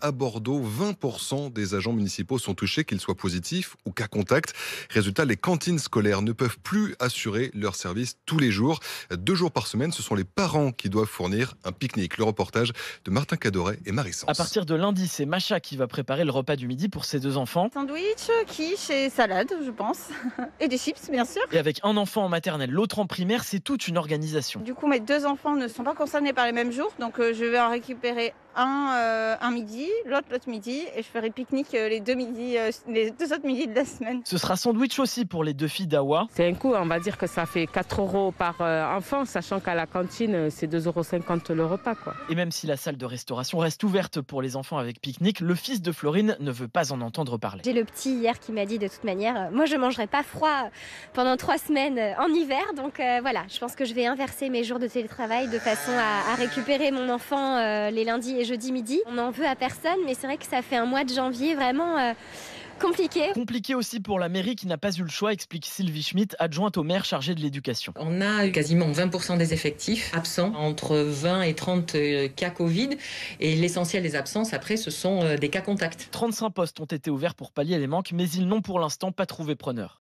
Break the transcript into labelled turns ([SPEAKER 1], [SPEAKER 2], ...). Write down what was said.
[SPEAKER 1] À Bordeaux, 20% des agents municipaux sont touchés, qu'ils soient positifs ou cas contact. Résultat, les cantines scolaires ne peuvent plus assurer leur service tous les jours. 2 jours par semaine, ce sont les parents qui doivent fournir un pique-nique. Le reportage de Martin Cadoret et Marie
[SPEAKER 2] À
[SPEAKER 1] Sens.
[SPEAKER 2] partir de lundi, c'est Macha qui va préparer le repas du midi pour ses 2 enfants.
[SPEAKER 3] Sandwich, quiche et salade, je pense. Et des chips, bien sûr.
[SPEAKER 2] Et avec un enfant en maternelle, l'autre en primaire, c'est toute une organisation.
[SPEAKER 3] Du coup, mes 2 enfants ne sont pas concernés par les mêmes jours. Donc, je vais en récupérer un midi, l'autre midi. Et je ferai pique-nique les 2 midis, les 2 autres midis de la semaine.
[SPEAKER 2] Ce sera sandwich aussi pour les 2 filles d'Awa.
[SPEAKER 4] C'est un coût, on va dire que ça fait 4 euros par enfant, sachant qu'à la cantine, c'est 2,50 € le repas, quoi.
[SPEAKER 2] Et même si la salle de restauration reste ouverte pour les enfants avec pique-nique, le fils de Florine ne veut pas en entendre parler.
[SPEAKER 5] J'ai le petit hier qui m'a dit de toute manière, moi je mangerai pas froid pendant 3 semaines en hiver. Donc voilà, je pense que je vais inverser mes jours de télétravail de façon à récupérer mon enfant les lundis et jeudis midi. On n'en veut à personne, mais c'est vrai que ça fait un mois de janvier vraiment compliqué.
[SPEAKER 2] Compliqué aussi pour la mairie qui n'a pas eu le choix, explique Sylvie Schmitt, adjointe au maire chargée de l'éducation.
[SPEAKER 6] On a quasiment 20% des effectifs absents, entre 20 et 30 cas Covid. Et l'essentiel des absences, après, ce sont des cas contacts.
[SPEAKER 2] 35 postes ont été ouverts pour pallier les manques, mais ils n'ont pour l'instant pas trouvé preneur.